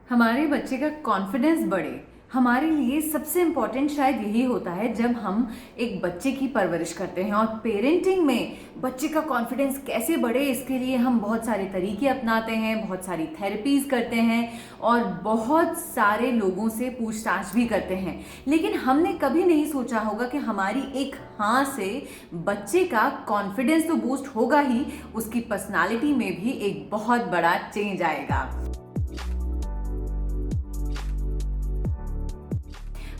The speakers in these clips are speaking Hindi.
हमारे बच्चे का कॉन्फिडेंस बढ़े, हमारे लिए सबसे इम्पॉर्टेंट शायद यही होता है जब हम एक बच्चे की परवरिश करते हैं। और पेरेंटिंग में बच्चे का कॉन्फिडेंस कैसे बढ़े, इसके लिए हम बहुत सारे तरीके अपनाते हैं, बहुत सारी थेरेपीज करते हैं और बहुत सारे लोगों से पूछताछ भी करते हैं। लेकिन हमने कभी नहीं सोचा होगा कि हमारी एक हाँ से बच्चे का कॉन्फिडेंस तो बूस्ट होगा ही, उसकी पर्सनालिटी में भी एक बहुत बड़ा चेंज आएगा।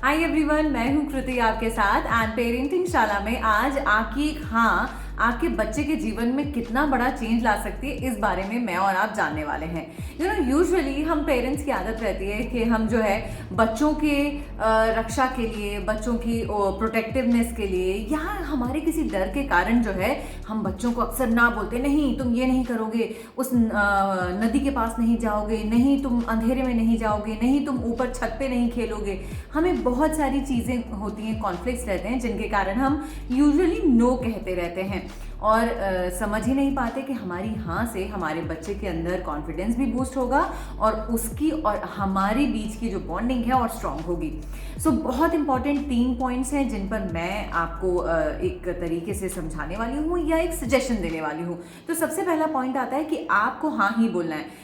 हाय एवरीवन, मैं हूं कृति आपके साथ एंड पेरेंटिंग शाला में आज आपकी एक हाँ आपके बच्चे के जीवन में कितना बड़ा चेंज ला सकती है, इस बारे में मैं और आप जानने वाले हैं। यूजुअली हम पेरेंट्स की आदत रहती है कि हम जो है बच्चों के रक्षा के लिए, बच्चों की प्रोटेक्टिवनेस के लिए या हमारे किसी डर के कारण जो है हम बच्चों को अक्सर ना बोलते, नहीं तुम ये नहीं करोगे, उस नदी के पास नहीं जाओगे, नहीं तुम अंधेरे में नहीं जाओगे, नहीं तुम ऊपर छत पे नहीं खेलोगे। हमें बहुत सारी चीज़ें होती हैं, कॉन्फ्लिक्ट्स रहते हैं जिनके कारण हम यूजुअली नो कहते रहते हैं और समझ ही नहीं पाते कि हमारी हाँ से हमारे बच्चे के अंदर कॉन्फिडेंस भी बूस्ट होगा और उसकी और हमारे बीच की जो बॉन्डिंग है और स्ट्रांग होगी। बहुत इंपॉर्टेंट 3 पॉइंट्स हैं जिन पर मैं आपको एक तरीके से समझाने वाली हूँ या एक सजेशन देने वाली हूँ। तो सबसे पहला पॉइंट आता है कि आपको हाँ ही बोलना है।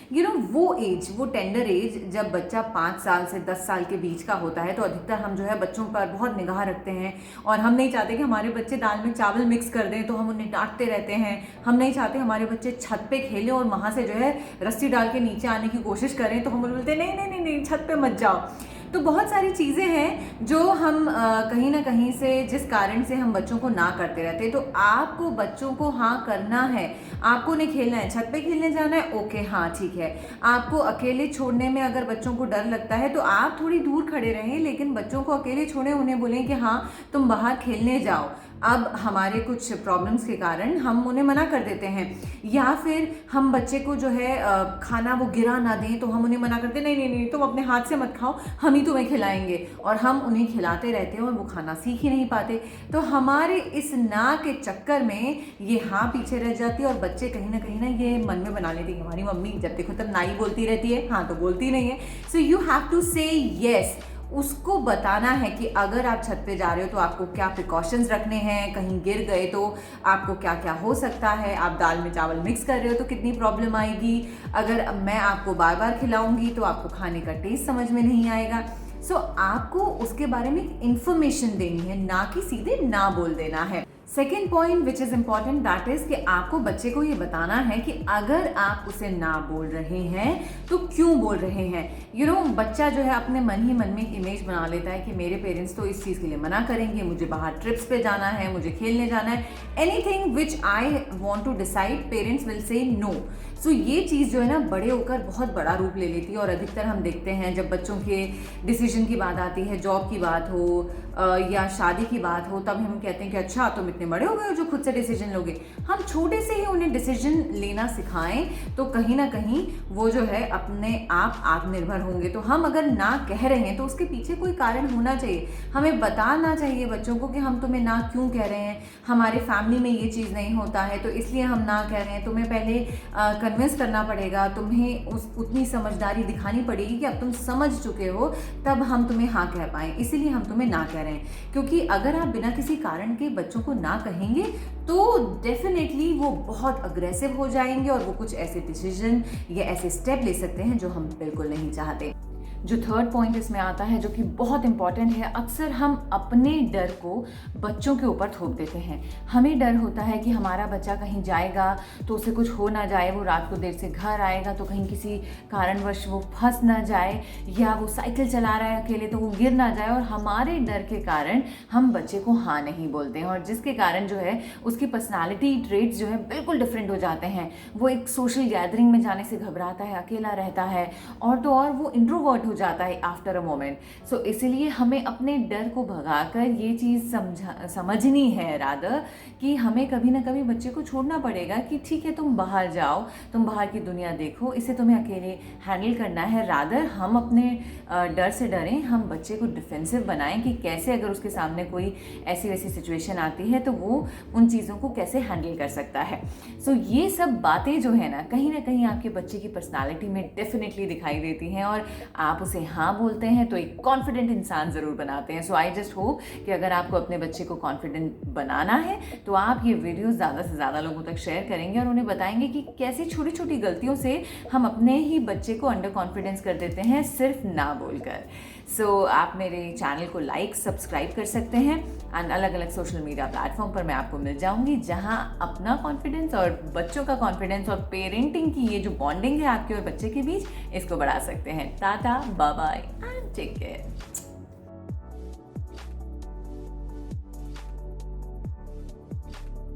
वो एज, वो टेंडर एज जब बच्चा 5 साल से 10 साल के बीच का होता है, तो अधिकतर हम जो है बच्चों पर बहुत निगाह रखते हैं और हम नहीं चाहते कि हमारे बच्चे दाल में चावल मिक्स कर दें, तो हम उन्हें डांटते रहते हैं। हम नहीं चाहते हमारे बच्चे छत पे खेलें और वहाँ से जो है रस्सी डाल के नीचे आने की कोशिश करें, तो हम बोलते हैं नहीं नहीं नहीं नहीं, छत पे मत जाओ। तो बहुत सारी चीज़ें हैं जो हम कहीं ना कहीं से, जिस कारण से हम बच्चों को ना करते रहते हैं। तो आपको बच्चों को हाँ करना है, आपको उन्हें खेलना है, छत पे खेलने जाना है, ओके हाँ ठीक है। आपको अकेले छोड़ने में अगर बच्चों को डर लगता है तो आप थोड़ी दूर खड़े रहें, लेकिन बच्चों को अकेले छोड़ें, उन्हें बोलें कि हाँ तुम बाहर खेलने जाओ। अब हमारे कुछ प्रॉब्लम्स के कारण हम उन्हें मना कर देते हैं, या फिर हम बच्चे को जो है खाना वो गिरा ना दें, तो हम उन्हें मना करते नहीं नहीं नहीं तुम अपने हाथ से मत खाओ, हम ही तुम्हें खिलाएंगे, और हम उन्हें खिलाते रहते हैं और वो खाना सीख ही नहीं पाते। तो हमारे इस ना के चक्कर में ये हाँ पीछे रह जाती है और बच्चे कहीं ना ये मन में बना लेते हैं हमारी मम्मी जब देखो तब ना ही बोलती रहती है, हाँ तो बोलती नहीं है। सो यू हैव टू से येस। उसको बताना है कि अगर आप छत पे जा रहे हो तो आपको क्या प्रिकॉशंस रखने हैं, कहीं गिर गए तो आपको क्या क्या हो सकता है, आप दाल में चावल मिक्स कर रहे हो तो कितनी प्रॉब्लम आएगी, अगर मैं आपको बार बार खिलाऊंगी तो आपको खाने का टेस्ट समझ में नहीं आएगा। आपको उसके बारे में इंफॉर्मेशन देनी है, ना कि सीधे ना बोल देना है। Second point which is important, that is कि आपको बच्चे को ये बताना है कि अगर आप उसे ना बोल रहे हैं तो क्यों बोल रहे हैं। बच्चा जो है अपने मन ही मन में एक इमेज बना लेता है कि मेरे पेरेंट्स तो इस चीज़ के लिए मना करेंगे, मुझे बाहर ट्रिप्स पे जाना है, मुझे खेलने जाना है, anything which I want to decide parents will say no. ये चीज़ जो है ना बड़े होकर बहुत बड़ा रूप ले लेती है और अधिकतर हम देखते हैं जब बच्चों के डिसीजन की बात आती है, जॉब की बात हो या शादी की बात हो, तब हम कहते हैं कि अच्छा तुम इतने बड़े हो गए हो जो खुद से डिसीजन लोगे। हम छोटे से ही उन्हें डिसीजन लेना सिखाएं तो कहीं ना कहीं वो जो है अपने आप आत्मनिर्भर होंगे। तो हम अगर ना कह रहे हैं तो उसके पीछे कोई कारण होना चाहिए, हमें बताना चाहिए बच्चों को कि हम तुम्हें ना क्यों कह रहे हैं, हमारे फैमिली में ये चीज़ नहीं होता है तो इसलिए हम ना कह रहे हैं, तुम्हें पहले कन्विंस करना पड़ेगा, तुम्हें उतनी समझदारी दिखानी पड़ेगी कि अब तुम समझ चुके हो, तब हम तुम्हें हाँ कह पाएँ, इसीलिए हम तुम्हें ना कह रहे हैं। क्योंकि अगर आप बिना किसी कारण के बच्चों को ना कहेंगे तो डेफिनेटली वो बहुत अग्रेसिव हो जाएंगे और वो कुछ ऐसे डिसीजन या ऐसे स्टेप ले सकते हैं जो हम बिल्कुल नहीं चाहते। जो थर्ड पॉइंट इसमें आता है, जो कि बहुत इंपॉर्टेंट है, अक्सर हम अपने डर को बच्चों के ऊपर थोप देते हैं। हमें डर होता है कि हमारा बच्चा कहीं जाएगा तो उसे कुछ हो ना जाए, वो रात को देर से घर आएगा तो कहीं किसी कारणवश वो फंस ना जाए, या वो साइकिल चला रहा है अकेले तो वो गिर ना जाए, और हमारे डर के कारण हम बच्चे को हाँ नहीं बोलते हैं, और जिसके कारण जो है उसकी पर्सनालिटी ट्रेट्स जो है बिल्कुल डिफरेंट हो जाते हैं। वो एक सोशल गैदरिंग में जाने से घबराता है, अकेला रहता है, और तो और वो इंट्रोवर्ट हो जाता है आफ्टर अ मोमेंट। सो इसीलिए हमें अपने डर को भगाकर ये चीज़ समझनी है रादर कि हमें कभी ना कभी बच्चे को छोड़ना पड़ेगा कि ठीक है तुम बाहर जाओ, तुम बाहर की दुनिया देखो, इसे तुम्हें अकेले हैंडल करना है। रादर हम अपने डर से डरें, हम बच्चे को डिफेंसिव बनाएं कि कैसे अगर उसके सामने कोई ऐसी वैसी सिचुएशन आती है तो वो उन चीज़ों को कैसे हैंडल कर सकता है। सो ये सब बातें जो है ना कहीं आपके बच्चे की पर्सनालिटी में डेफिनेटली दिखाई देती हैं और आप उसे हाँ बोलते हैं तो एक कॉन्फिडेंट इंसान ज़रूर बनाते हैं। सो आई जस्ट होप कि अगर आपको अपने बच्चे को कॉन्फिडेंट बनाना है तो आप ये वीडियो ज़्यादा से ज़्यादा लोगों तक शेयर करेंगे और उन्हें बताएंगे कि कैसी छोटी छोटी गलतियों से हम अपने ही बच्चे को अंडर कॉन्फिडेंस कर देते हैं सिर्फ ना बोलकर। सो आप मेरे चैनल को लाइक सब्सक्राइब कर सकते हैं एंड अलग अलग सोशल मीडिया प्लेटफॉर्म पर मैं आपको मिल जाऊंगी जहां अपना कॉन्फिडेंस और बच्चों का कॉन्फिडेंस और पेरेंटिंग की ये जो बॉन्डिंग है आपके और बच्चे के बीच, इसको बढ़ा सकते हैं। Tata, bye bye and take care.